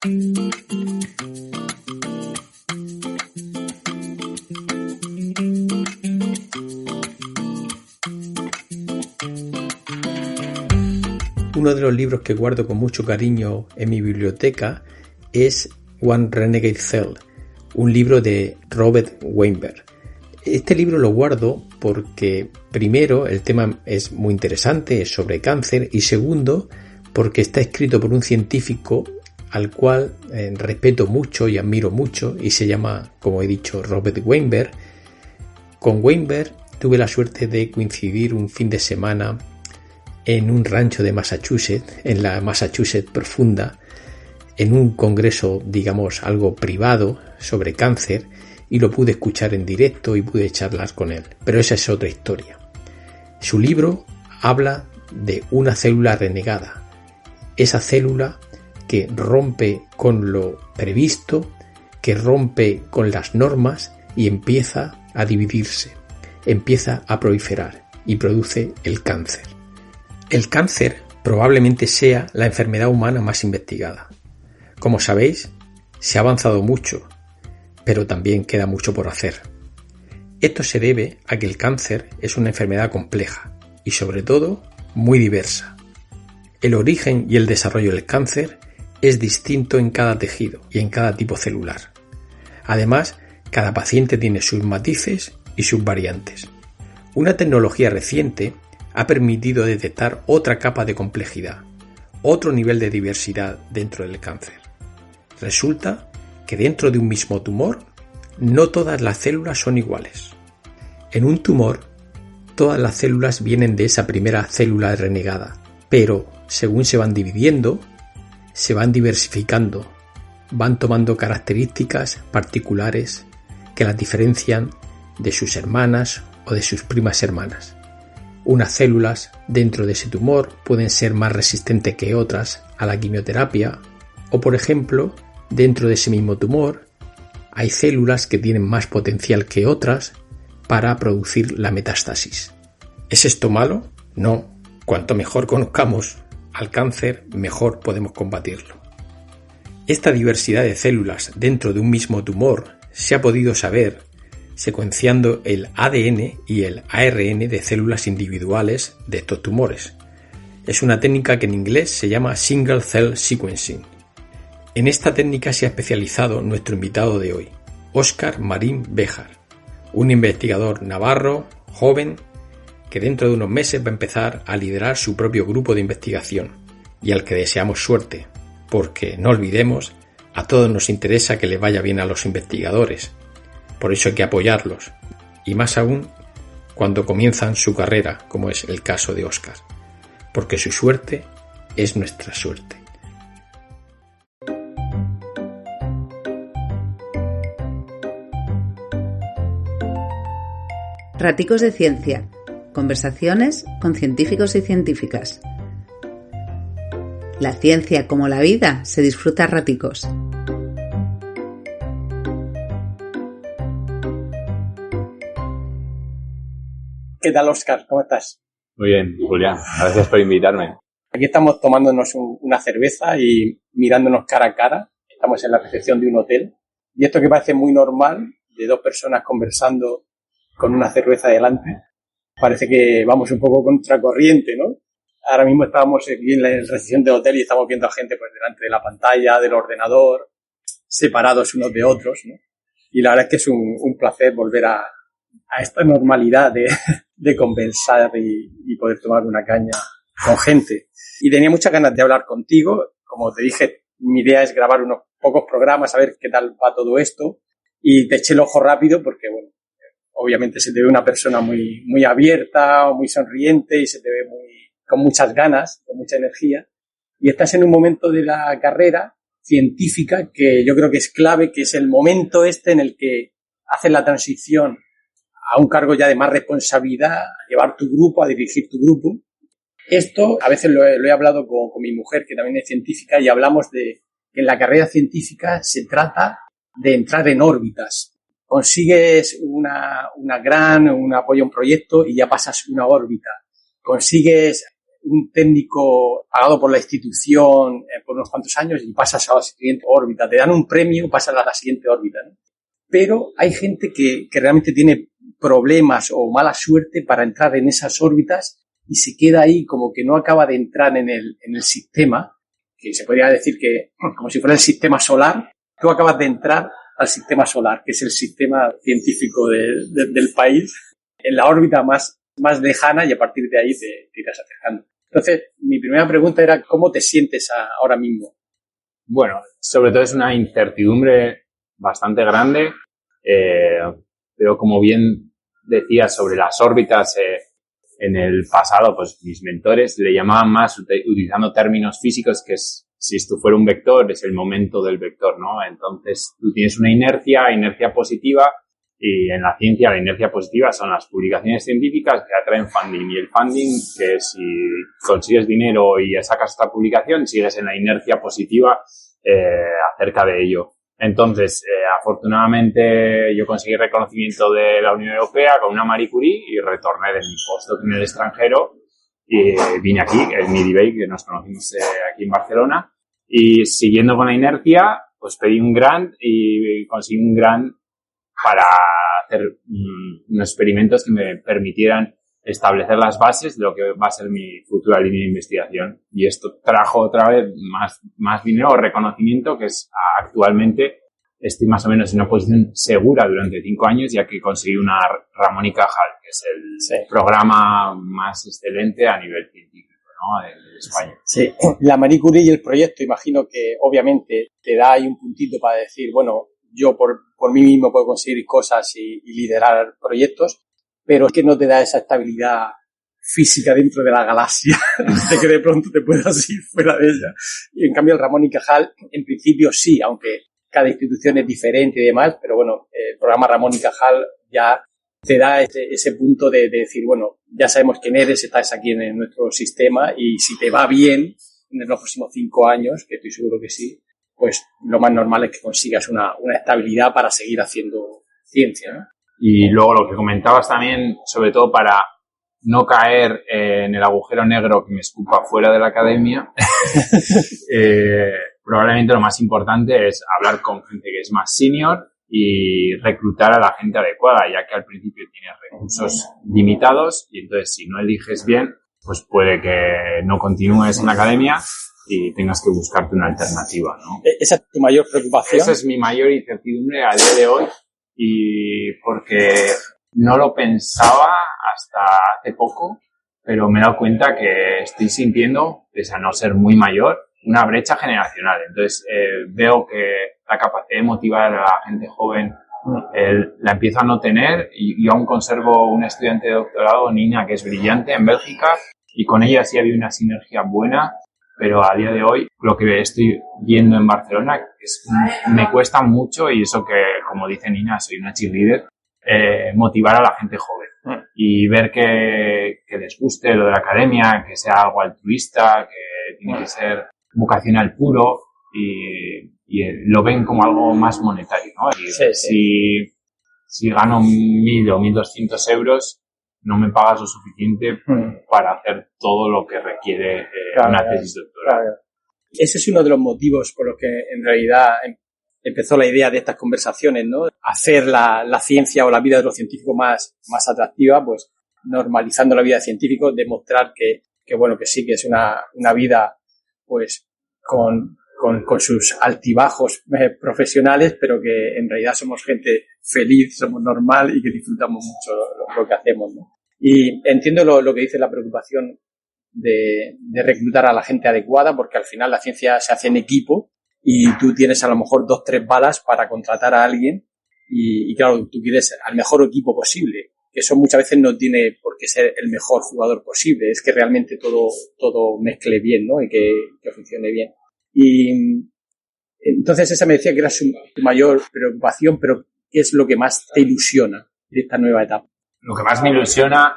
Uno de los libros que guardo con mucho cariño en mi biblioteca es One Renegade Cell, un libro de Robert Weinberg. Este libro lo guardo porque, primero, el tema es muy interesante, es sobre cáncer, y segundo, porque está escrito por un científico al cual respeto mucho y admiro mucho, y se llama, como he dicho, Robert Weinberg. Con Weinberg tuve la suerte de coincidir un fin de semana en un rancho de Massachusetts, en la Massachusetts profunda, en un congreso, digamos, algo privado sobre cáncer, y lo pude escuchar en directo y pude charlar con él. Pero esa es otra historia. Su libro habla de una célula renegada, esa célula que rompe con lo previsto, que rompe con las normas y empieza a dividirse, empieza a proliferar y produce el cáncer. El cáncer probablemente sea la enfermedad humana más investigada. Como sabéis, se ha avanzado mucho, pero también queda mucho por hacer. Esto se debe a que el cáncer es una enfermedad compleja y, sobre todo, muy diversa. El origen y el desarrollo del cáncer es distinto en cada tejido y en cada tipo celular. Además, cada paciente tiene sus matices y sus variantes. Una tecnología reciente ha permitido detectar otra capa de complejidad, otro nivel de diversidad dentro del cáncer. Resulta que dentro de un mismo tumor, no todas las células son iguales. En un tumor, todas las células vienen de esa primera célula renegada, pero según se van dividiendo, se van diversificando, van tomando características particulares que las diferencian de sus hermanas o de sus primas hermanas. Unas células dentro de ese tumor pueden ser más resistentes que otras a la quimioterapia, o por ejemplo, dentro de ese mismo tumor hay células que tienen más potencial que otras para producir la metástasis. ¿Es esto malo? No. Cuanto mejor conozcamos al cáncer, mejor podemos combatirlo. Esta diversidad de células dentro de un mismo tumor se ha podido saber secuenciando el ADN y el ARN de células individuales de estos tumores. Es una técnica que en inglés se llama Single Cell Sequencing. En esta técnica se ha especializado nuestro invitado de hoy, Óscar Marín Béjar, un investigador navarro, joven, que dentro de unos meses va a empezar a liderar su propio grupo de investigación y al que deseamos suerte, porque, no olvidemos, a todos nos interesa que les vaya bien a los investigadores, por eso hay que apoyarlos, y más aún cuando comienzan su carrera, como es el caso de Óscar, porque su suerte es nuestra suerte. Raticos de Ciencia. Conversaciones con científicos y científicas. La ciencia, como la vida, se disfruta a raticos. ¿Qué tal, Óscar? ¿Cómo estás? Muy bien, Julián. Gracias por invitarme. Aquí estamos tomándonos una cerveza y mirándonos cara a cara. Estamos en la recepción de un hotel. Y esto que parece muy normal, de dos personas conversando con una cerveza delante, parece que vamos un poco contracorriente, ¿no? Ahora mismo estábamos aquí en la recepción del hotel y estamos viendo a gente pues delante de la pantalla, del ordenador, separados unos de otros, ¿no? Y la verdad es que es un placer volver a esta normalidad de conversar y poder tomar una caña con gente. Y tenía muchas ganas de hablar contigo. Como te dije, mi idea es grabar unos pocos programas, a ver qué tal va todo esto. Y te eché el ojo rápido porque, bueno, obviamente se te ve una persona muy, muy abierta, muy sonriente y se te ve con muchas ganas, con mucha energía. Y estás en un momento de la carrera científica que yo creo que es clave, que es el momento en el que haces la transición a un cargo ya de más responsabilidad, a llevar tu grupo, a dirigir tu grupo. Esto a veces lo he hablado con mi mujer, que también es científica, y hablamos de que en la carrera científica se trata de entrar en órbitas. Consigues un apoyo a un proyecto y ya pasas una órbita. Consigues un técnico pagado por la institución por unos cuantos años y pasas a la siguiente órbita. Te dan un premio, pasas a la siguiente órbita, ¿no? Pero hay gente que realmente tiene problemas o mala suerte para entrar en esas órbitas y se queda ahí como que no acaba de entrar en el sistema, que se podría decir que como si fuera el sistema solar. Tú acabas de entrar al sistema solar, que es el sistema científico del país, en la órbita más lejana, y a partir de ahí te irás acercando. Entonces, mi primera pregunta era, ¿cómo te sientes ahora mismo? Bueno, sobre todo es una incertidumbre bastante grande, pero como bien decías sobre las órbitas, en el pasado, pues mis mentores le llamaban más utilizando términos físicos, que es, si esto fuera un vector, es el momento del vector, ¿no? Entonces, tú tienes una inercia positiva, y en la ciencia la inercia positiva son las publicaciones científicas que atraen funding, y el funding, que si consigues dinero y sacas esta publicación, sigues en la inercia positiva acerca de ello. Entonces, afortunadamente yo conseguí reconocimiento de la Unión Europea con una Marie Curie y retorné de mi postdoc en el extranjero y vine aquí, el MIDI, que nos conocimos aquí en Barcelona, y siguiendo con la inercia, pues pedí un grant y conseguí un grant para hacer unos experimentos que me permitieran establecer las bases de lo que va a ser mi futura línea de investigación. Y esto trajo otra vez más dinero o reconocimiento, que es actualmente estoy más o menos en una posición segura durante 5 años, ya que conseguí una Ramón y Cajal, que es el programa más excelente a nivel científico, ¿no?, de España. Sí, la Marie Curie y el proyecto, imagino que obviamente te da ahí un puntito para decir, bueno, yo por mí mismo puedo conseguir cosas y liderar proyectos, pero es que no te da esa estabilidad física dentro de la galaxia, de que de pronto te puedas ir fuera de ella. Y en cambio el Ramón y Cajal, en principio sí, aunque cada institución es diferente y demás, pero bueno, el programa Ramón y Cajal ya te da ese punto de decir, bueno, ya sabemos quién eres, estás aquí en nuestro sistema, y si te va bien en los próximos 5 años, que estoy seguro que sí, pues lo más normal es que consigas una estabilidad para seguir haciendo ciencia, ¿no? Y luego lo que comentabas también, sobre todo para no caer en el agujero negro que me escupa fuera de la academia, probablemente lo más importante es hablar con gente que es más senior y reclutar a la gente adecuada, ya que al principio tienes recursos limitados y entonces si no eliges bien, pues puede que no continúes en la academia y tengas que buscarte una alternativa, ¿no? ¿Esa es tu mayor preocupación? Esa es mi mayor incertidumbre a día de hoy, y porque no lo pensaba hasta hace poco, pero me he dado cuenta que estoy sintiendo, pese a no ser muy mayor, una brecha generacional. Entonces veo que la capacidad de motivar a la gente joven la empiezo a no tener, y yo aún conservo una estudiante de doctorado, Nina, que es brillante en Bélgica, y con ella sí había una sinergia buena, pero a día de hoy lo que estoy viendo en Barcelona me cuesta mucho, y eso que, como dice Nina, soy una cheerleader, motivar a la gente joven y ver que les guste lo de la academia, que sea algo altruista, que tiene que ser vocacional puro, y lo ven como algo más monetario, ¿no? Y si gano 1.000 o 1.200 euros, no me pagas lo suficiente para hacer todo lo que requiere una tesis doctoral. Claro. Ese es uno de los motivos por los que en realidad empezó la idea de estas conversaciones, ¿no? Hacer la ciencia o la vida de los científicos más atractiva, pues normalizando la vida de científicos, demostrar que bueno, que sí, que es una vida pues con sus altibajos profesionales, pero que en realidad somos gente feliz, somos normal y que disfrutamos mucho lo que hacemos, ¿no? Y entiendo lo que dice la preocupación de reclutar a la gente adecuada, porque al final la ciencia se hace en equipo y tú tienes a lo mejor 2-3 balas para contratar a alguien y claro, tú quieres al mejor equipo posible. Eso muchas veces no tiene por qué ser el mejor jugador posible, es que realmente todo mezcle bien, ¿no? Y que funcione bien. Y entonces esa me decía que era su mayor preocupación, pero ¿qué es lo que más te ilusiona de esta nueva etapa? Lo que más me ilusiona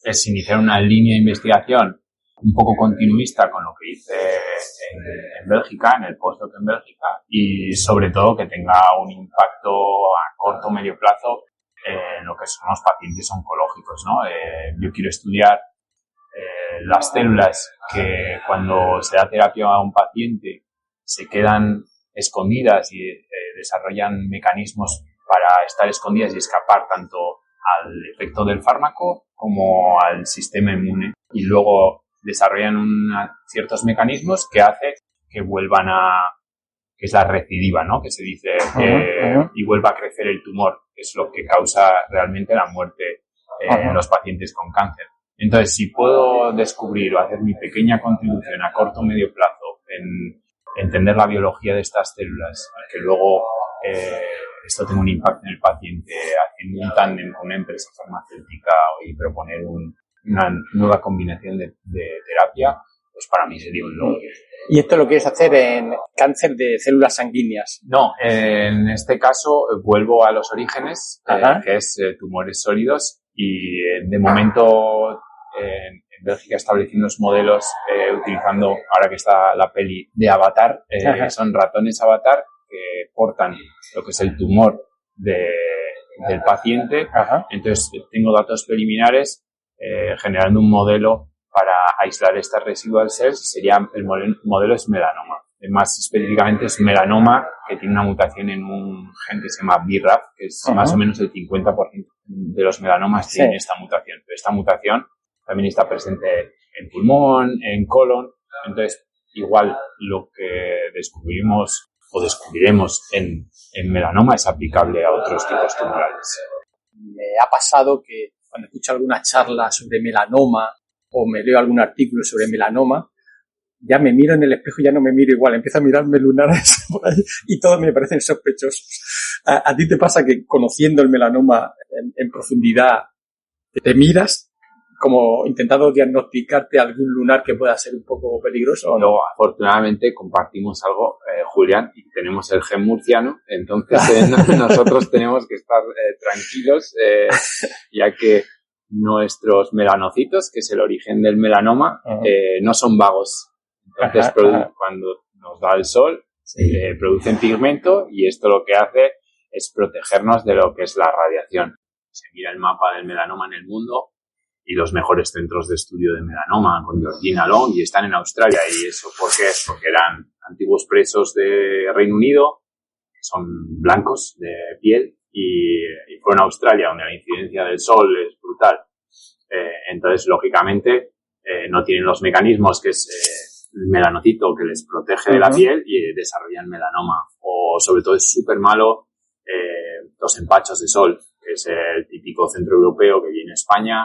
es iniciar una línea de investigación un poco continuista con lo que hice en Bélgica, en el postdoc en Bélgica, y sobre todo que tenga un impacto a corto o medio plazo en lo que son los pacientes oncológicos, ¿no? Yo quiero estudiar las células que cuando se da terapia a un paciente se quedan escondidas y desarrollan mecanismos para estar escondidas y escapar tanto al efecto del fármaco como al sistema inmune. Y luego desarrollan ciertos mecanismos que hace que vuelvan que es la recidiva, ¿no? Que se dice, y vuelva a crecer el tumor, que es lo que causa realmente la muerte en los pacientes con cáncer. Entonces, si puedo descubrir o hacer mi pequeña contribución a corto o medio plazo en entender la biología de estas células, que luego esto tenga un impacto en el paciente, haciendo un tándem con una empresa farmacéutica y proponer una nueva combinación de terapia, pues para mí sería un logro. ¿Y esto lo quieres hacer en cáncer de células sanguíneas? No, en este caso vuelvo a los orígenes, que es tumores sólidos, y de momento en Bélgica estableciendo unos modelos utilizando, ahora que está la peli de Avatar, son ratones Avatar que portan lo que es el tumor del paciente. Entonces tengo datos preliminares generando un modelo para aislar estas residual cells. El modelo es melanoma. Más específicamente es melanoma que tiene una mutación en un gen que se llama BRAF, que es más o menos el 50% de los melanomas tienen esta mutación. Pero esta mutación también está presente en pulmón, en colon. Entonces, igual lo que descubriremos o descubriremos en melanoma es aplicable a otros tipos tumorales. Me ha pasado que cuando escucho alguna charla sobre melanoma o me leo algún artículo sobre melanoma, ya me miro en el espejo y ya no me miro igual, empiezo a mirarme lunares por ahí y todos me parecen sospechosos. ¿A ti te pasa que conociendo el melanoma en profundidad te miras como intentando diagnosticarte algún lunar que pueda ser un poco peligroso o no? No, afortunadamente compartimos algo, Julián, y tenemos el gen murciano, entonces nosotros tenemos que estar tranquilos, ya que nuestros melanocitos, que es el origen del melanoma, no son vagos. Entonces, cuando nos da el sol, producen pigmento y esto lo que hace es protegernos de lo que es la radiación. Se mira el mapa del melanoma en el mundo y los mejores centros de estudio de melanoma con Georgina Long y están en Australia. ¿Y eso por qué es? Porque eran antiguos presos de Reino Unido, que son blancos de piel, y fueron a Australia, donde la incidencia del sol es brutal. Entonces, lógicamente, no tienen los mecanismos que es el melanocito que les protege de la piel y desarrollan melanoma. O, sobre todo, es súper malo los empachos de sol, que es el típico centroeuropeo que viene a España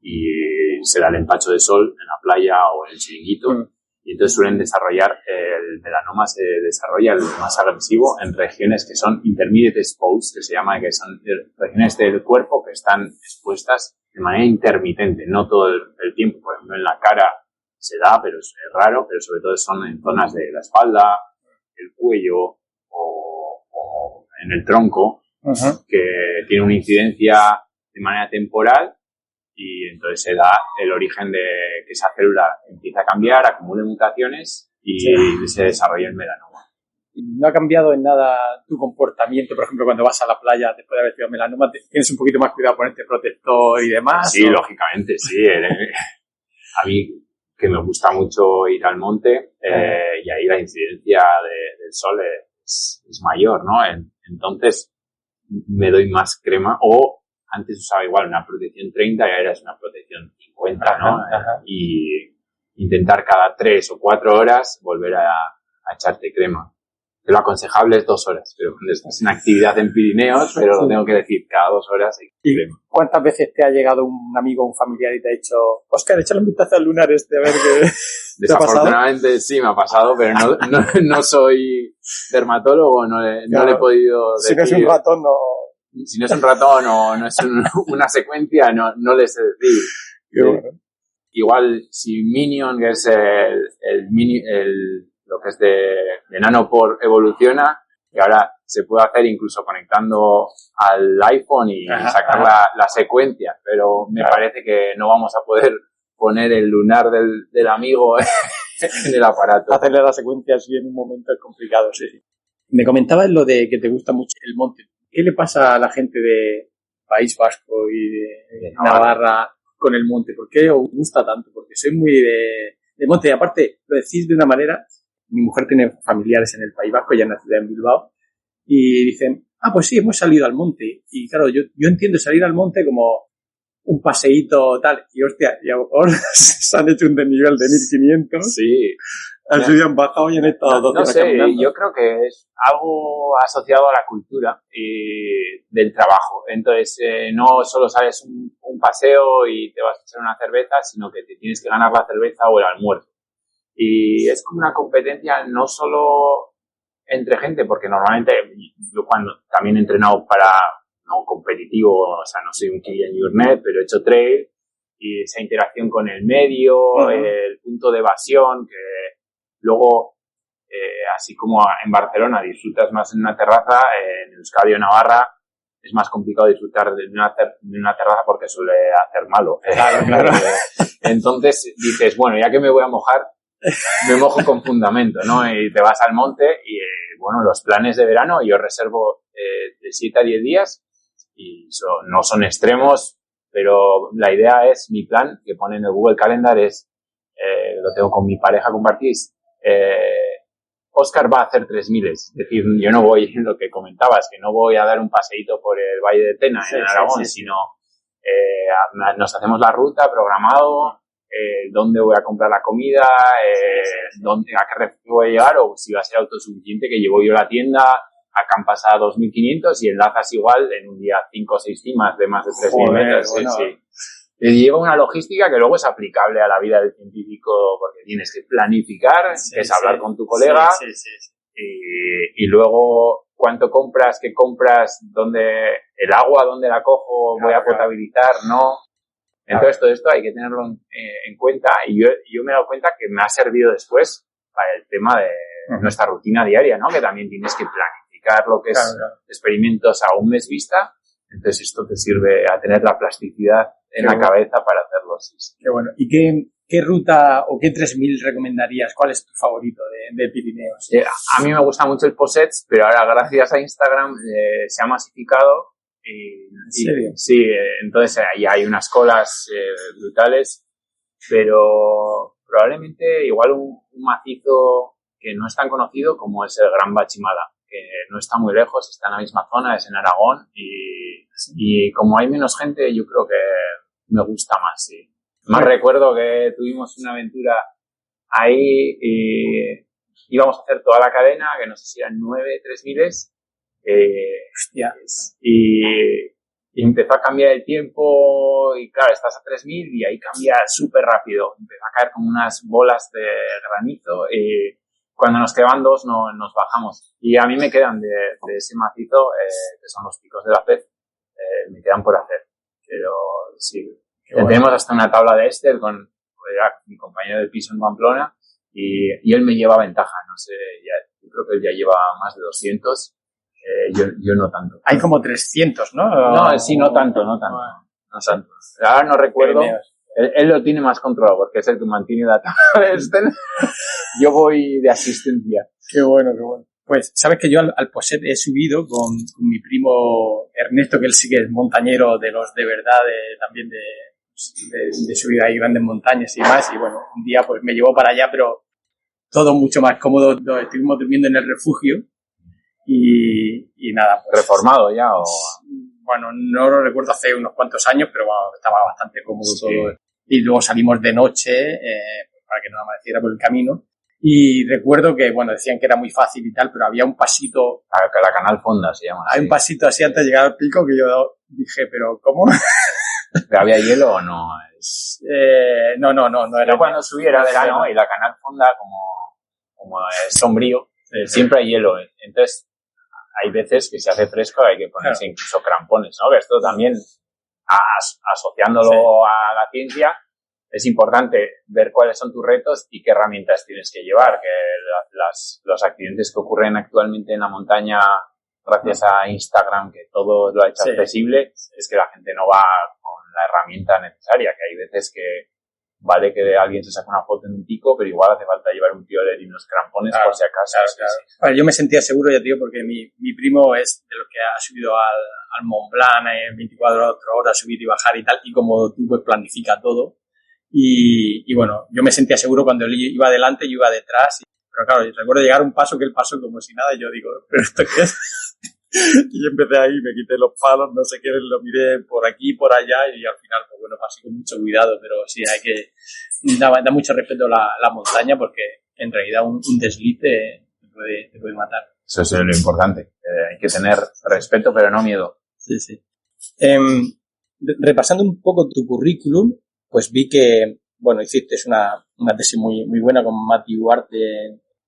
y se da el empacho de sol en la playa o en el chiringuito. Y entonces suelen desarrollar, el melanoma se desarrolla el más agresivo en regiones que son intermediate exposed, que se llama, que son regiones del cuerpo que están expuestas de manera intermitente, no todo el tiempo. Por ejemplo, en la cara se da, pero es raro, pero sobre todo son en zonas de la espalda, el cuello o en el tronco, que tiene una incidencia de manera temporal. Y entonces se da el origen de que esa célula empieza a cambiar, acumula mutaciones y se desarrolla el melanoma. ¿No ha cambiado en nada tu comportamiento? Por ejemplo, cuando vas a la playa después de haber tenido melanoma, ¿tienes un poquito más cuidado ponerte protector y demás? Sí, lógicamente, sí. A mí, que me gusta mucho ir al monte, y ahí la incidencia del sol es mayor, ¿no? Entonces, me doy más crema o... Antes usaba igual una protección 30 y ahora es una protección 50, ¿no? Y intentar cada 3 o 4 horas volver a echarte crema. Lo aconsejable es 2 horas, pero cuando estás en actividad en Pirineos, pero lo tengo que decir, cada 2 horas hay crema. ¿Cuántas veces te ha llegado un amigo o un familiar y te ha dicho, Óscar, échale un vistazo al lunar a ver qué Desafortunadamente sí me ha pasado, pero no soy dermatólogo, no le he podido decir. Si no es un ratón, no... Si no es un ratón o no es una secuencia, no les sé decir. Bueno. Igual, si Minion, que es lo que es de nanopore, evoluciona, y ahora se puede hacer incluso conectando al iPhone y sacar la secuencia, pero me parece que no vamos a poder poner el lunar del amigo en el aparato. Hacerle la secuencia así en un momento es complicado, sí. Me comentabas lo de que te gusta mucho el monte. ¿Qué le pasa a la gente de País Vasco y de Navarra con el monte? ¿Por qué os gusta tanto? Porque soy muy de monte. Y aparte, lo decís de una manera... Mi mujer tiene familiares en el País Vasco, ella nacida en Bilbao, y dicen, pues sí, hemos salido al monte. Y claro, yo entiendo salir al monte como un paseíto tal, y hostia, y ahora se han hecho un desnivel de 1500. Sí. Así han bajado y han estado 12 horas caminando. Yo creo que es algo asociado a la cultura y del trabajo. Entonces, no solo sales un paseo y te vas a echar una cerveza, sino que te tienes que ganar la cerveza o el almuerzo. Y es como una competencia no solo entre gente, porque normalmente yo cuando también he entrenado para no competitivo, o sea, no soy un Kilian Jornet, pero he hecho trail y esa interacción con el medio, el punto de evasión, que luego, así como en Barcelona disfrutas más en una terraza, en Euskadi o Navarra es más complicado disfrutar de una terraza porque suele hacer malo. Claro. Entonces dices, bueno, ya que me voy a mojar, me mojo con fundamento, ¿no? Y te vas al monte y, bueno, los planes de verano yo reservo de 7 a 10 días y no son extremos, pero la idea es, mi plan que pone en el Google Calendar es, lo tengo con mi pareja, compartís, Óscar va a hacer 3000, es decir, yo no voy, lo que comentabas, que no voy a dar un paseíto por el Valle de Tena en Aragón, sino nos hacemos la ruta programado, dónde voy a comprar la comida, a qué refugio voy a llevar, o si va a ser autosuficiente, que llevo yo la tienda, acampas a 2.500 y enlazas igual en un día 5 o 6 cimas de más de 3.000 metros. Bueno. Sí. Y lleva una logística que luego es aplicable a la vida del científico, porque tienes que planificar, que es hablar con tu colega, y luego cuánto compras, qué compras, dónde el agua, dónde la cojo, voy a potabilizar, no. Entonces todo esto hay que tenerlo en cuenta, y yo me he dado cuenta que me ha servido después para el tema de nuestra rutina diaria, ¿no? Que también tienes que planificar lo que es experimentos a un mes vista. Entonces esto te sirve a tener la plasticidad en la cabeza para hacerlo. Sí. Qué bueno. ¿Y qué ruta o qué 3000 recomendarías? ¿Cuál es tu favorito de Pirineos? A mí me gusta mucho el Possets, pero ahora gracias a Instagram se ha masificado. ¿En serio? Sí, entonces ahí hay unas colas brutales, pero probablemente igual un macizo que no es tan conocido como es el Gran Bachimala, que no está muy lejos, está en la misma zona, es en Aragón, y como hay menos gente, yo creo que me gusta más, sí. Más recuerdo que tuvimos una aventura ahí y íbamos a hacer toda la cadena, que no sé si eran 9 3000, y empezó a cambiar el tiempo, y claro, estás a 3000 y ahí cambia súper rápido, empezó a caer como unas bolas de granizo, y cuando nos quedaban 2 nos bajamos, y a mí me quedan de ese macizo, que son los picos de la Pez, me quedan por hacer, pero sí, tenemos hasta una tabla de Excel con mi compañero de piso en Pamplona, y él me lleva ventaja, no sé, yo creo que él ya lleva más de 200, yo no tanto. Hay como 300, ¿no? No, sí, no tanto. Ahora no recuerdo. Él lo tiene más controlado porque es el que mantiene la tabla de Excel. Yo voy de asistencia. Qué bueno. Pues, sabes que yo al Poset he subido con mi primo Ernesto, que él sí que es montañero de los de verdad, también de subir ahí grandes montañas y más. Y bueno, un día pues me llevó para allá, pero todo mucho más cómodo. Estuvimos durmiendo en el refugio y nada. Pues, ¿reformado ya o...? Bueno, no lo recuerdo, hace unos cuantos años, pero bueno, estaba bastante cómodo todo. Y luego salimos de noche para que no amaneciera por el camino. Y recuerdo que, bueno, decían que era muy fácil y tal, pero había un pasito... La Canal Fonda se llama. Hay un pasito así antes de llegar al pico que yo dije, pero ¿cómo? ¿Pero había hielo o no? No era. Yo cuando subí era verano y la Canal Fonda, como es sombrío, siempre hay hielo. Entonces, hay veces que se hace fresco, hay que ponerse incluso crampones, ¿no? Que esto también, asociándolo a la ciencia, es importante ver cuáles son tus retos y qué herramientas tienes que llevar, que los accidentes que ocurren actualmente en la montaña, gracias a Instagram, que todo lo ha hecho accesible, es que la gente no va con la herramienta necesaria, que hay veces que vale que alguien se saca una foto en un pico, pero igual hace falta llevar un piolet y unos crampones por si acaso. Claro. Bueno, yo me sentía seguro, ya tío, porque mi primo es de los que ha subido al Mont Blanc en 24 horas, subir y bajar y tal, y como tú pues planifica todo. Y bueno, yo me sentía seguro cuando él iba adelante, yo iba detrás. Pero claro, recuerdo llegar a un paso que él pasó como si nada, y yo digo, ¿pero esto qué es? Y yo empecé ahí, me quité los palos, no sé qué, lo miré por aquí, por allá, y al final, pues bueno, pasé con mucho cuidado, pero sí, hay que, da mucho respeto la montaña, porque en realidad un desliz te puede matar. Eso es lo importante, hay que tener respeto, pero no miedo. Sí. Repasando un poco tu currículum, pues vi que, bueno, hiciste una tesis muy buena con Mati Duarte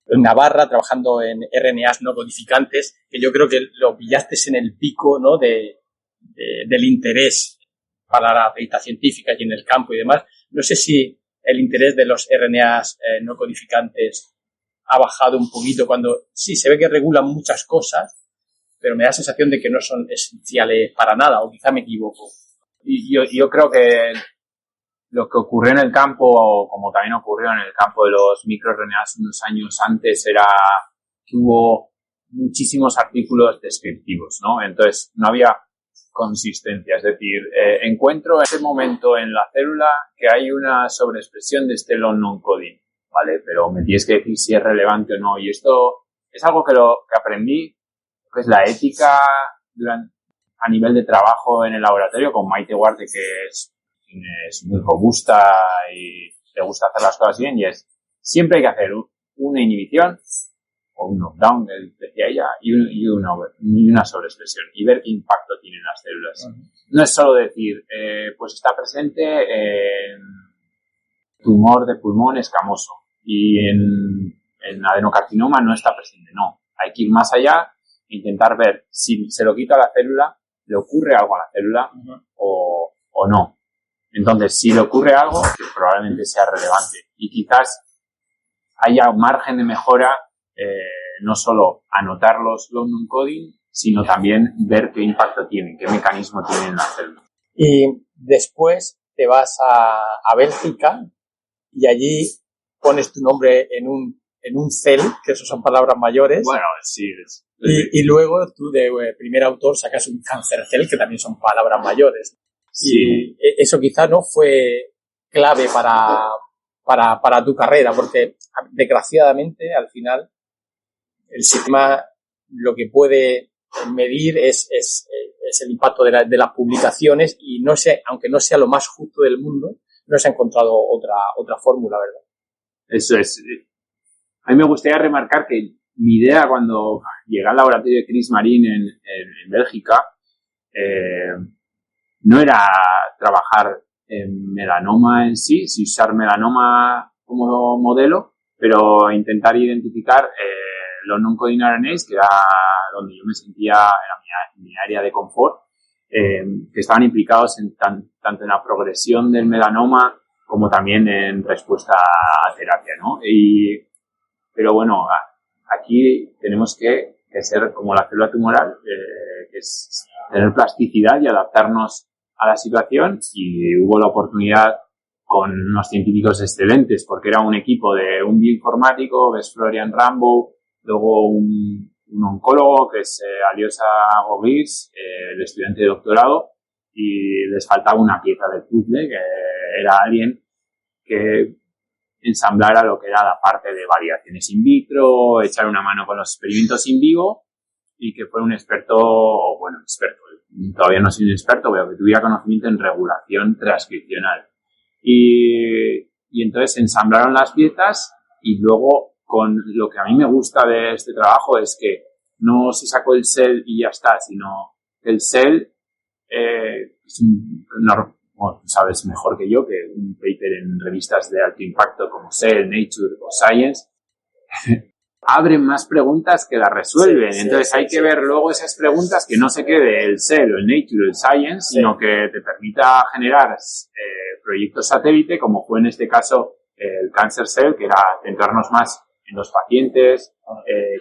en Navarra, trabajando en RNAs no codificantes, que yo creo que lo pillaste en el pico, ¿no? del interés para la pericia científica y en el campo y demás. No sé si el interés de los RNAs no codificantes ha bajado un poquito cuando sí se ve que regulan muchas cosas, pero me da la sensación de que no son esenciales para nada, o quizá me equivoco. Y yo creo que lo que ocurrió en el campo, como también ocurrió en el campo de los microRNAs unos años antes, era que hubo muchísimos artículos descriptivos, ¿no? Entonces, no había consistencia. Es decir, encuentro en ese momento en la célula que hay una sobreexpresión de este long non-coding, ¿vale? Pero me tienes que decir si es relevante o no. Y esto es algo que aprendí, pues la ética a nivel de trabajo en el laboratorio con Maite Duarte, que es muy robusta y le gusta hacer las cosas bien, y es siempre hay que hacer una inhibición o un knockdown, decía ella, y una sobreexpresión y ver qué impacto tienen las células. No es solo decir, pues está presente en tumor de pulmón escamoso y en adenocarcinoma no está presente. No, hay que ir más allá e intentar ver si se lo quita a la célula, le ocurre algo a la célula o no. Entonces, si le ocurre algo, que probablemente sea relevante. Y quizás haya margen de mejora, no solo anotar los long non-coding, sino también ver qué impacto tienen, qué mecanismo tienen en la célula. Y después te vas a Bélgica y allí pones tu nombre en un CEL, que eso son palabras mayores. Bueno, sí. Y luego tú de primer autor sacas un cáncer CEL, que también son palabras mayores. Sí. Y eso quizá no fue clave para tu carrera, porque desgraciadamente al final el sistema lo que puede medir es el impacto de las publicaciones, y no sé, aunque no sea lo más justo del mundo, no se ha encontrado otra fórmula, ¿verdad? Eso es. A mí me gustaría remarcar que mi idea cuando llegué al laboratorio de Chris Marín en Bélgica no era trabajar en melanoma en sí, si usar melanoma como modelo, pero intentar identificar los non-coding RNAs, que era donde yo me sentía, era mi área de confort, que estaban implicados tanto en la progresión del melanoma como también en respuesta a terapia, ¿no? Pero bueno, aquí tenemos que ser como la célula tumoral, que es tener plasticidad y adaptarnos a la situación, y hubo la oportunidad con unos científicos excelentes, porque era un equipo de un bioinformático, que es Florian Rambo, luego un oncólogo, que es Aliosa Gogis, el estudiante de doctorado, y les faltaba una pieza del puzzle, que era alguien que ensamblara lo que era la parte de variaciones in vitro, echar una mano con los experimentos in vivo, y que fue un experto, todavía no soy un experto, pero que tuviera conocimiento en regulación transcripcional. Y entonces ensamblaron las piezas, y luego, con lo que a mí me gusta de este trabajo es que no se sacó el cell y ya está, sino que el cell es tú sabes mejor que yo que un paper en revistas de alto impacto como Cell, Nature o Science abren más preguntas que las resuelven. Entonces hay que ver luego esas preguntas, que no se quede el Cell o el Nature o el Science, sino que te permita generar proyectos satélite, como fue en este caso el Cancer Cell, que era centrarnos más en los pacientes,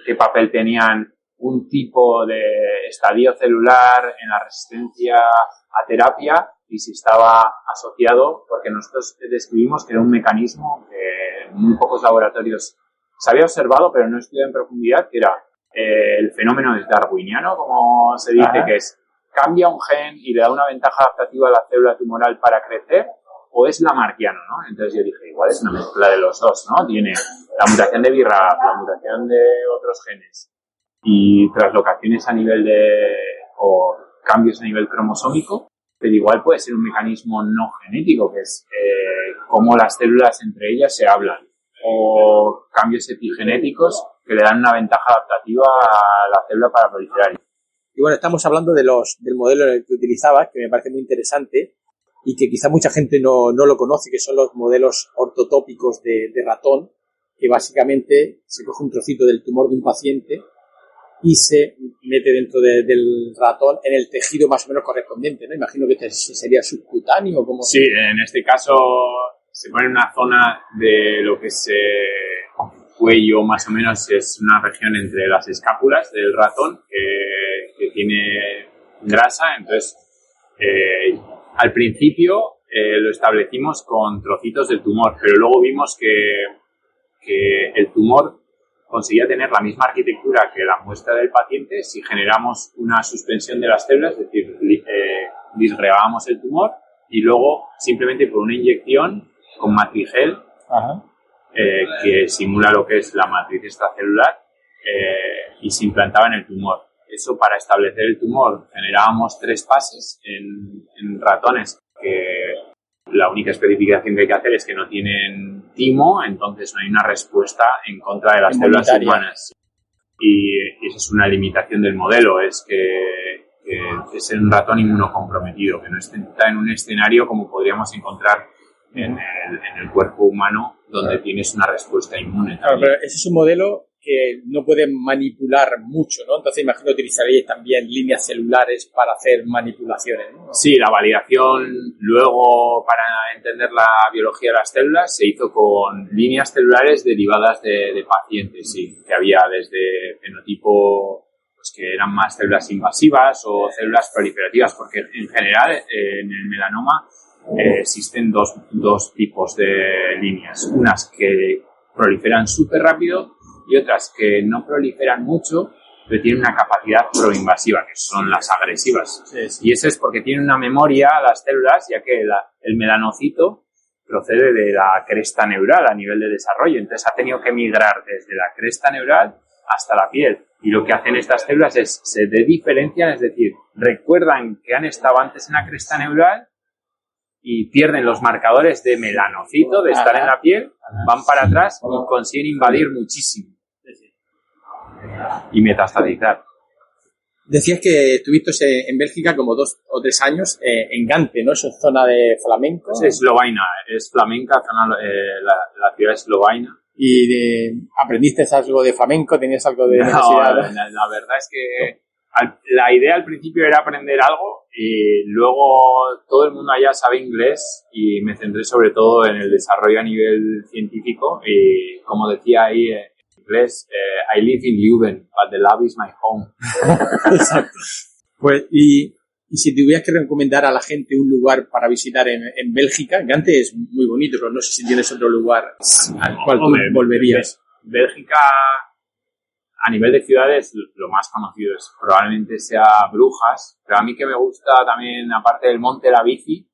qué papel tenían un tipo de estadio celular en la resistencia a terapia, y si estaba asociado, porque nosotros describimos que era un mecanismo que en muy pocos laboratorios se había observado, pero no estudiado en profundidad, que era el fenómeno es darwiniano, como se dice, que es cambia un gen y le da una ventaja adaptativa a la célula tumoral para crecer, o es lamarckiano, ¿no? Entonces yo dije, igual es una mezcla de los dos, ¿no? Tiene la mutación de BRAF, la mutación de otros genes y traslocaciones a nivel o cambios a nivel cromosómico, pero igual puede ser un mecanismo no genético, que es cómo las células entre ellas se hablan, o cambios epigenéticos que le dan una ventaja adaptativa a la célula para proliferar. Y bueno, estamos hablando del modelo en el que utilizabas, que me parece muy interesante y que quizá mucha gente no lo conoce, que son los modelos ortotópicos de ratón, que básicamente se coge un trocito del tumor de un paciente y se mete dentro del ratón en el tejido más o menos correspondiente, ¿no? Imagino que sería subcutáneo. ¿Cómo? Sí, en este caso se pone en una zona de lo que es cuello, más o menos es una región entre las escápulas del ratón que tiene grasa. Entonces, al principio lo establecimos con trocitos del tumor, pero luego vimos que el tumor conseguía tener la misma arquitectura que la muestra del paciente si generamos una suspensión de las células, es decir, disgregábamos el tumor y luego simplemente por una inyección con matrigel, que simula lo que es la matriz extracelular, y se implantaba en el tumor. Eso, para establecer el tumor generábamos 3 fases en ratones que la única especificación que hay que hacer es que no tienen timo, entonces no hay una respuesta en contra de las células humanas. Y esa es una limitación del modelo, es que es un ratón inmunocomprometido, que no está en un escenario como podríamos encontrar en el cuerpo humano, donde tienes una respuesta inmune. Claro, pero ese es un modelo que no puede manipular mucho, ¿no? Entonces imagino que utilizaréis también líneas celulares para hacer manipulaciones, ¿no? Sí, la validación luego para entender la biología de las células se hizo con líneas celulares derivadas de pacientes, sí, que había desde fenotipo, pues que eran más células invasivas o células proliferativas, porque en general en el melanoma existen dos tipos de líneas, unas que proliferan súper rápido y otras que no proliferan mucho, pero tienen una capacidad proinvasiva, que son las agresivas. Sí. Y eso es porque tienen una memoria las células, ya que el melanocito procede de la cresta neural a nivel de desarrollo, entonces ha tenido que migrar desde la cresta neural hasta la piel. Y lo que hacen estas células es se diferencian, es decir, recuerdan que han estado antes en la cresta neural y pierden los marcadores de melanocito, de estar en la piel, van para atrás y consiguen invadir muchísimo y metastatizar. Decías que estuviste en Bélgica como 2 o 3 años en Gante, ¿no? Eso es zona de flamenco. Es Lovaina, es flamenca, la ciudad es Lovaina. ¿Y aprendiste algo de flamenco? ¿Tenías algo de necesidad? La verdad es que la idea al principio era aprender algo y luego todo el mundo allá sabe inglés y me centré sobre todo en el desarrollo a nivel científico y como decía ahí en inglés, I live in Leuven, but the lab is my home. Exacto. Pues, y si tuvieras que recomendar a la gente un lugar para visitar en Bélgica, Gante es muy bonito, pero no sé si tienes otro lugar al cual tú volverías. Bélgica, a nivel de ciudades, lo más conocido probablemente sea Brujas, pero a mí que me gusta también, aparte del monte, la bici,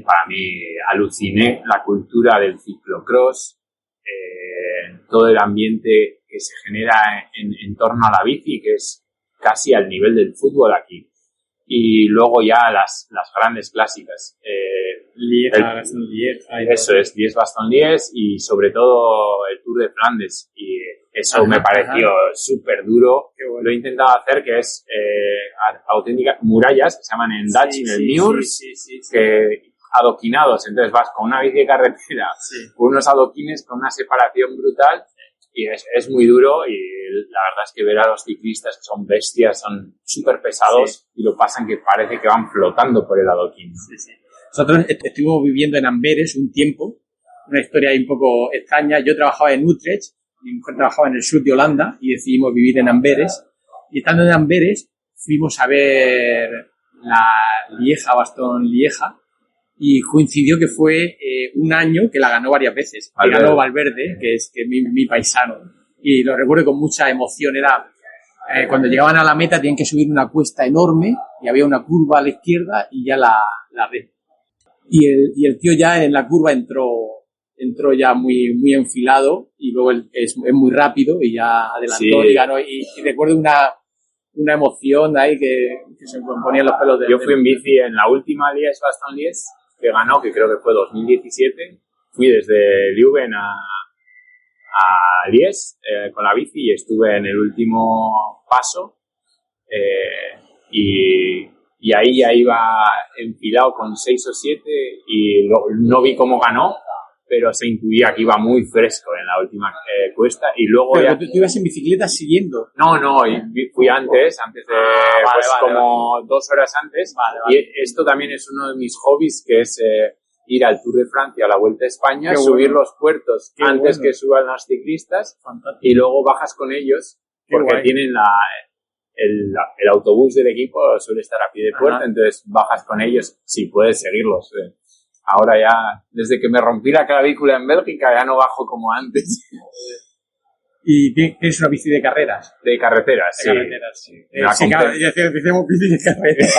para mí aluciné la cultura del ciclocross, todo el ambiente que se genera en torno a la bici, que es casi al nivel del fútbol aquí. Y luego ya las grandes clásicas. Eso es, Liège-Bastogne-Liège y sobre todo el Tour de Flandes. Y eso me pareció súper duro. Bueno. Lo he intentado hacer, que es auténticas murallas, que se llaman en Dutch, en el Murs, que adoquinados. Entonces vas con una bici de carretera, con unos adoquines, con una separación brutal. Y es muy duro y la verdad es que ver a los ciclistas que son bestias, son súper pesados y lo pasan que parece que van flotando por el adoquín. Sí. Nosotros estuvimos viviendo en Amberes un tiempo, una historia ahí un poco extraña. Yo trabajaba en Utrecht, mi mujer trabajaba en el sur de Holanda y decidimos vivir en Amberes. Y estando en Amberes fuimos a ver la Lieja-Bastogne-Lieja, y coincidió que fue un año que la ganó varias veces. Que ganó Valverde, que es mi paisano. Y lo recuerdo con mucha emoción. Era cuando llegaban a la meta tenían que subir una cuesta enorme y había una curva a la izquierda y ya la red. Y el tío ya en la curva entró ya muy enfilado y luego es muy rápido y ya adelantó y ganó. Y recuerdo una emoción ahí que se me ponían los pelos de... Yo fui en bici en la última Liège-Bastogne-Liège que ganó, que creo que fue 2017. Fui desde Leuven a Liège con la bici y estuve en el último paso y ahí ya iba enfilado con 6 o 7 y no vi cómo ganó, pero se intuía que iba muy fresco en la última cuesta y luego pero ya... ¿tú ibas en bicicleta siguiendo? No, fui antes de como 2 horas antes. Vale. Y esto también es uno de mis hobbies, que es ir al Tour de Francia, a la Vuelta a España, Qué subir bueno. los puertos Qué antes bueno. que suban los ciclistas. Fantástico. Y luego bajas con ellos Qué porque guay. tienen el autobús del equipo suele estar a pie de puerta. Ajá. Entonces bajas con ellos si puedes seguirlos. Ahora ya, desde que me rompí la clavícula en Bélgica, ya no bajo como antes. ¿Y tienes una bici de carreras? De carreteras, De sí. carreteras, sí. La Sí, compré. claro, decíamos bici de carreras.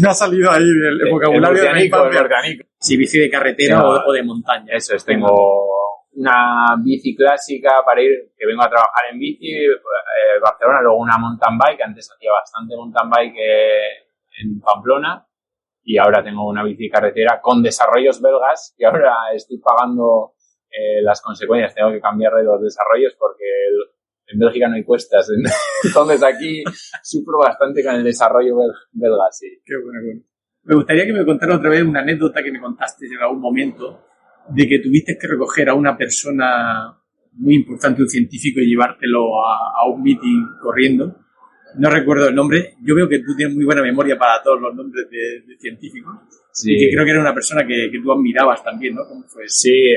No ha salido ahí el vocabulario de la el infancia. orgánico. Sí, bici de carretera No, o de montaña. Eso es, tengo una bici clásica para ir, que vengo a trabajar en bici, Barcelona, luego una mountain bike, antes hacía bastante mountain bike en Pamplona, y ahora tengo una bici carretera con desarrollos belgas, y ahora estoy pagando las consecuencias, tengo que cambiar de los desarrollos porque en Bélgica no hay cuestas, entonces aquí sufro bastante con el desarrollo belga, sí. Qué bueno. Me gustaría que me contara otra vez una anécdota que me contaste en algún momento de que tuviste que recoger a una persona muy importante, un científico, y llevártelo a un meeting corriendo. No recuerdo el nombre. Yo veo que tú tienes muy buena memoria para todos los nombres de científicos. Sí. Y que creo que era una persona que tú admirabas también, ¿no? ¿Cómo fue eso? Sí,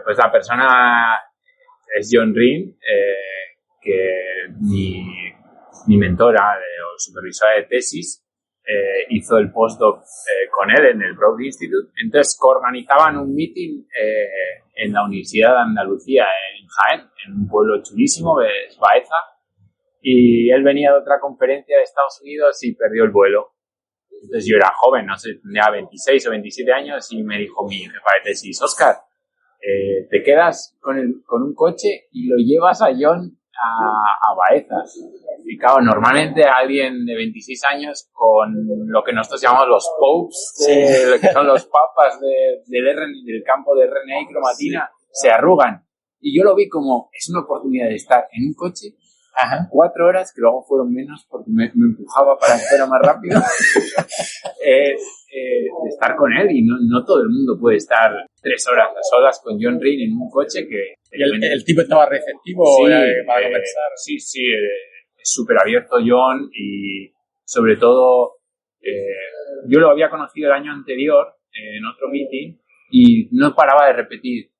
pues la persona es John Ring, que mi mentora o supervisora de tesis hizo el postdoc con él en el Broad Institute. Entonces organizaban un meeting en la Universidad de Andalucía en Jaén, en un pueblo chulísimo que es Baeza, y él venía de otra conferencia de Estados Unidos y perdió el vuelo. Entonces yo era joven, no sé, tenía 26 o 27 años y me dijo mi jefa de tesis: Óscar, te quedas con un coche y lo llevas a John a Baeza. Y claro, normalmente alguien de 26 años con lo que nosotros llamamos los popes, lo que son los papas del campo de RNA y cromatina, se arrugan. Y yo lo vi como, es una oportunidad de estar en un coche 4 horas, que luego fueron menos porque me empujaba para que fuera más rápido, de estar con él, y no todo el mundo puede estar 3 horas a solas con John Ring en un coche que... ¿Y el tipo estaba receptivo para conversar? Sí, es súper abierto John, y sobre todo yo lo había conocido el año anterior en otro meeting y no paraba de repetir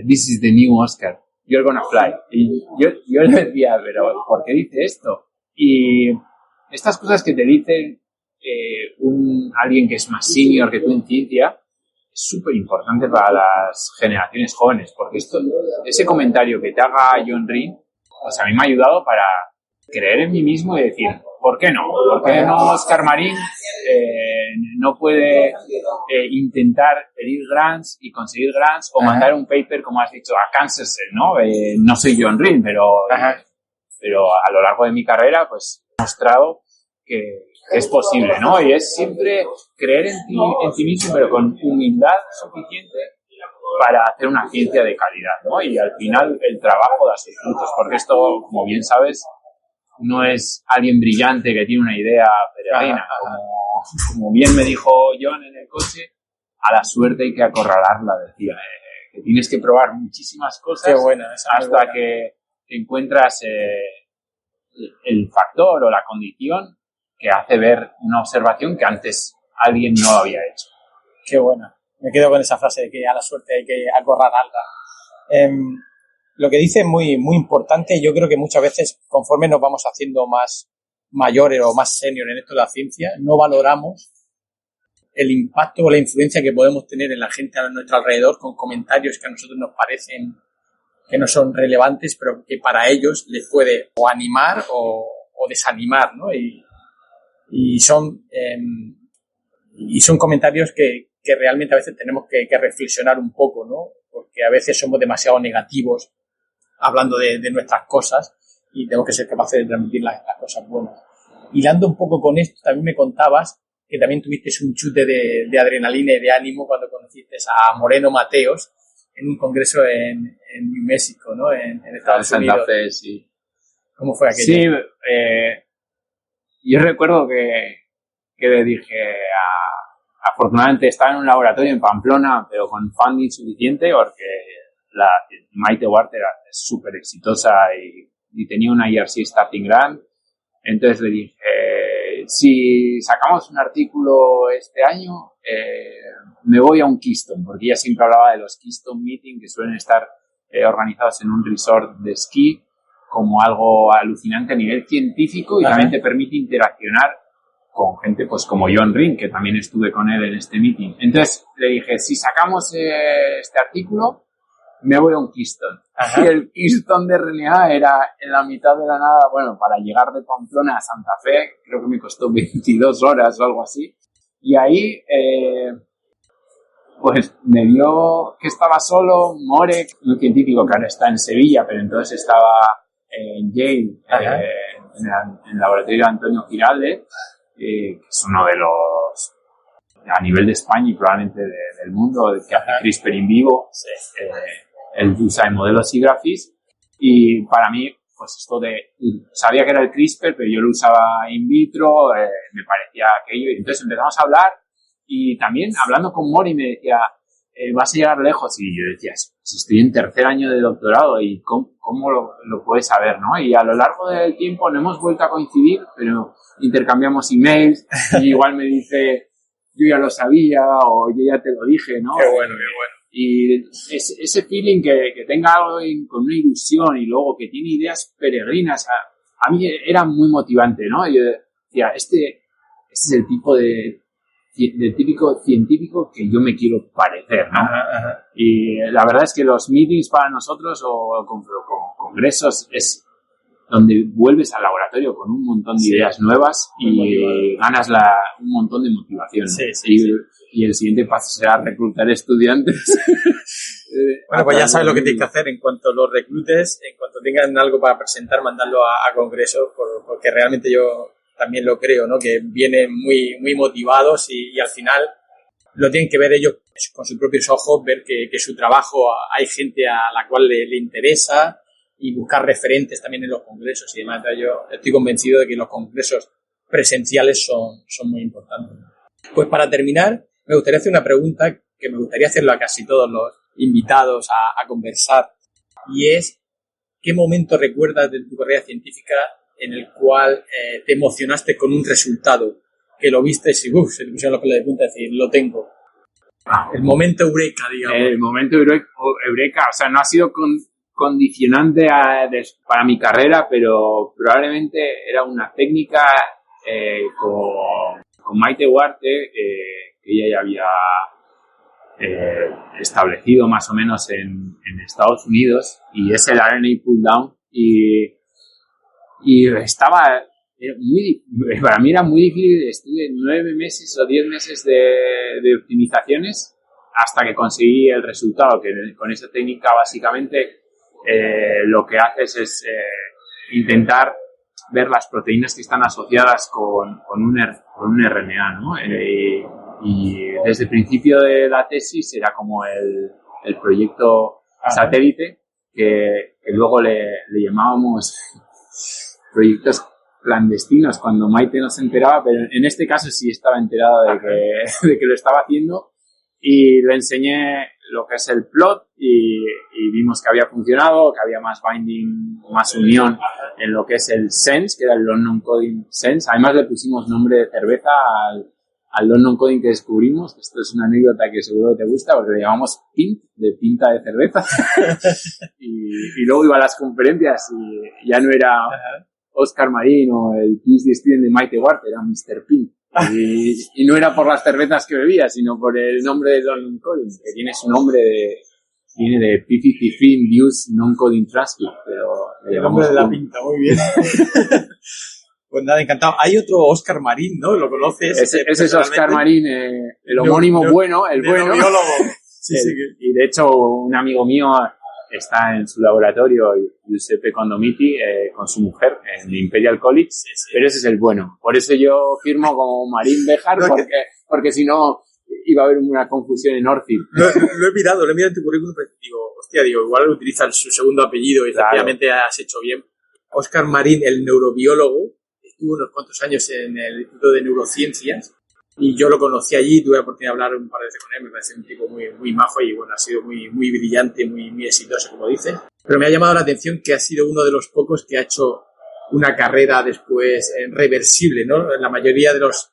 "This is the new Oscar, you're gonna fly". Y yo le decía, pero ¿por qué dice esto? Y estas cosas que te dicen alguien que es más senior que tú en ciencia es súper importante para las generaciones jóvenes, porque ese comentario que te haga John Ring, pues a mí me ha ayudado para creer en mí mismo y decir, ¿por qué no? ¿Por qué no Óscar Marín no puede intentar pedir grants y conseguir grants o mandar un paper, como has dicho, a Kansas, ¿no? No soy John Ring, pero a lo largo de mi carrera pues he mostrado que es posible, ¿no? Y es siempre creer en ti mismo, pero con humildad suficiente para hacer una ciencia de calidad, ¿no? Y al final el trabajo da sus frutos, porque esto, como bien sabes, no es alguien brillante que tiene una idea peregrina. Como bien me dijo John en el coche, a la suerte hay que acorralarla, decía, que tienes que probar muchísimas cosas. Qué buena, hasta que encuentras el factor o la condición que hace ver una observación que antes alguien no había hecho. Qué buena. Me quedo con esa frase de que a la suerte hay que acorralarla. Lo que dice es muy, muy importante. Yo creo que muchas veces, conforme nos vamos haciendo más mayores o más senior en esto de la ciencia, no valoramos el impacto o la influencia que podemos tener en la gente a nuestro alrededor con comentarios que a nosotros nos parecen que no son relevantes, pero que para ellos les puede o animar o desanimar, ¿no? Y son comentarios que realmente a veces tenemos que reflexionar un poco, ¿no? Porque a veces somos demasiado negativos hablando de nuestras cosas y tenemos que ser capaces de transmitir las cosas buenas. Hilando un poco con esto, también me contabas que también tuviste un chute de adrenalina y de ánimo cuando conociste a Moreno Mateos en un congreso en New México, ¿no? En Estados Unidos. Santa Fe, sí. ¿Cómo fue aquello? Sí, yo recuerdo que le dije afortunadamente estaba en un laboratorio en Pamplona, pero con funding suficiente, porque la Maite Huarte es súper exitosa y tenía una ERC Starting Grant. Entonces le dije, si sacamos un artículo este año, me voy a un Keystone, porque ella siempre hablaba de los Keystone Meeting, que suelen estar organizados en un resort de esquí, como algo alucinante a nivel científico y también te permite interaccionar con gente pues como John Ring, que también estuve con él en este meeting. Entonces le dije, si sacamos este artículo, me voy a un Keystone. Y el Keystone de RNA era en la mitad de la nada, bueno, para llegar de Pamplona a Santa Fe, creo que me costó 22 horas o algo así. Y ahí, pues me vio que estaba solo, More, un científico que ahora está en Sevilla, pero entonces estaba en Yale, en el laboratorio de Antonio Giralde, que es uno de los, a nivel de España y probablemente del mundo, que hace CRISPR in vivo. Él usa modelos y grafis, y para mí, pues esto sabía que era el CRISPR, pero yo lo usaba in vitro, me parecía aquello, y entonces empezamos a hablar, y también hablando con Mori me decía, vas a llegar lejos, y yo decía, si estoy en tercer año de doctorado, y ¿cómo lo puedes saber, no? Y a lo largo del tiempo no hemos vuelto a coincidir, pero intercambiamos emails, y igual me dice, yo ya lo sabía, o yo ya te lo dije, ¿no? Qué bueno, qué bueno. Y ese feeling que tenga algo con una ilusión y luego que tiene ideas peregrinas, a mí era muy motivante, ¿no? Yo decía, este es el tipo del típico científico que yo me quiero parecer, ¿no? Y la verdad es que los meetings para nosotros o congresos es donde vuelves al laboratorio con un montón de ideas nuevas y ganas un montón de motivación, ¿no? Y el siguiente paso será reclutar estudiantes. Bueno, pues ya sabes lo que tienes que hacer en cuanto los reclutes, en cuanto tengan algo para presentar, mandarlo a congresos, porque realmente yo también lo creo, ¿no? Que vienen muy, muy motivados y al final lo tienen que ver ellos con sus propios ojos, ver que su trabajo hay gente a la cual le interesa y buscar referentes también en los congresos y demás. Entonces yo estoy convencido de que los congresos presenciales son muy importantes. Pues para terminar, me gustaría hacer una pregunta que me gustaría hacerlo a casi todos los invitados a conversar, y es, ¿qué momento recuerdas de tu carrera científica en el cual te emocionaste con un resultado, que lo viste y se te pusieron los pelos de punta y decir, lo tengo? El momento eureka, digamos. El momento eureka, o sea, no ha sido condicionante para mi carrera, pero probablemente era una técnica con Maite Huarte, que ella ya había establecido más o menos en Estados Unidos, y es el RNA pull down, y para mí era muy difícil. Estuve 9 meses o 10 meses de optimizaciones hasta que conseguí el resultado, que con esa técnica básicamente lo que haces es intentar ver las proteínas que están asociadas con un RNA, ¿no? Y desde el principio de la tesis era como el proyecto satélite, que luego le llamábamos proyectos clandestinos cuando Maite no se enteraba, pero en este caso sí estaba enterado de que lo estaba haciendo, y le enseñé lo que es el plot y vimos que había funcionado, que había más binding, más unión en lo que es el sense, que era el long non-coding sense. Además le pusimos nombre de cerveza al long non-coding que descubrimos. Esto es una anécdota que seguro te gusta, porque le llamamos pint, de pinta de cerveza. y luego iba a las conferencias y ya no era Oscar Marín o el Peace Distilling de Maite Duarte, era Mr. Pink. Y no era por las cervezas que bebía, sino por el nombre de Don Collins, que tiene su nombre viene de P53 Induced Non-Coding Transcript, pero el nombre de la pinta, muy bien. Pues nada, encantado. Hay otro Oscar Marín, ¿no? ¿Lo conoces? Ese es Oscar Marín, el homónimo bueno, el bueno. Sí. Y de hecho, un amigo mío está en su laboratorio, Giuseppe Condomiti, con su mujer en Imperial College, pero ese es el bueno. Por eso yo firmo como Marín Bejar, porque si no iba a haber una confusión en Orfield. Lo he mirado en tu currículum, pero digo, igual utilizan su segundo apellido y efectivamente has hecho bien. Oscar Marín, el neurobiólogo, estuvo unos cuantos años en el Instituto de Neurociencias y yo lo conocí allí, tuve la oportunidad de hablar un par de veces con él, me parece un tipo muy, muy majo y bueno, ha sido muy, muy brillante, muy, muy exitoso, como dices. Pero me ha llamado la atención que ha sido uno de los pocos que ha hecho una carrera después reversible, ¿no? La mayoría de los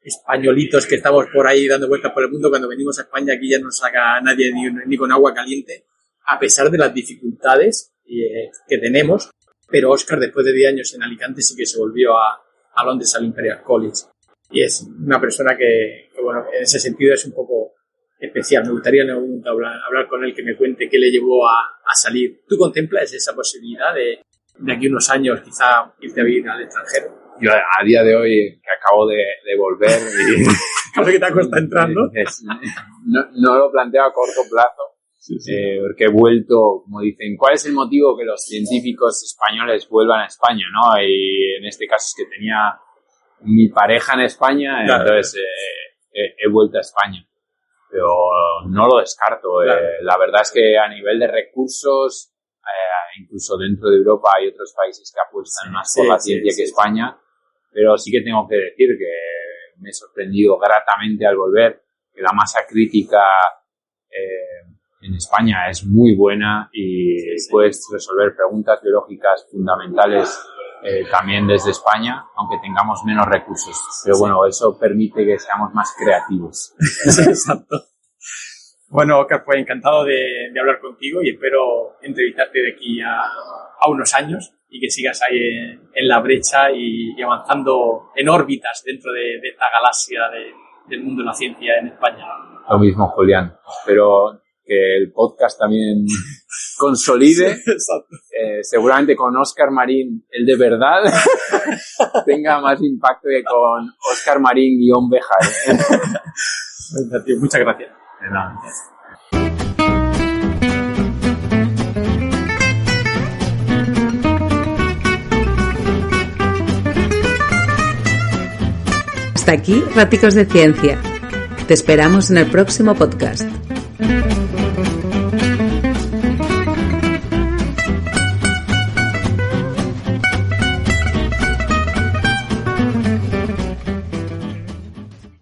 españolitos que estamos por ahí dando vueltas por el mundo, cuando venimos a España aquí ya no nos saca a nadie ni con agua caliente, a pesar de las dificultades que tenemos. Pero Oscar, después de 10 años en Alicante, sí que se volvió a Londres, al Imperial College. Y es una persona que, bueno, en ese sentido es un poco especial. Me gustaría en algún momento hablar con él, que me cuente qué le llevó a salir. ¿Tú contemplas esa posibilidad de aquí unos años quizá irte a vivir al extranjero? Yo a día de hoy, que acabo de volver y... Claro que te cuesta entrar, ¿no? No lo planteo a corto plazo. Sí. Porque he vuelto, como dicen, ¿cuál es el motivo que los científicos españoles vuelvan a España, no? Y en este caso es que tenía mi pareja en España, claro, entonces he vuelto a España. Pero no lo descarto. Claro. La verdad es que a nivel de recursos, incluso dentro de Europa hay otros países que apuestan más por la ciencia que España, pero sí que tengo que decir que me he sorprendido gratamente al volver, que la masa crítica en España es muy buena y puedes resolver preguntas biológicas fundamentales también desde España, aunque tengamos menos recursos. Pero bueno, eso permite que seamos más creativos. Exacto. Bueno, Oscar, pues encantado de hablar contigo y espero entrevistarte de aquí a unos años y que sigas ahí en la brecha y avanzando en órbitas dentro de esta galaxia del mundo de la ciencia en España. Lo mismo, Julián. Espero que el podcast también consolide. Seguramente con Oscar Marín, el de verdad, tenga más impacto que con Oscar Marín-Bejar. Muchas gracias. De nada. Hasta aquí, Raticos de Ciencia. Te esperamos en el próximo podcast.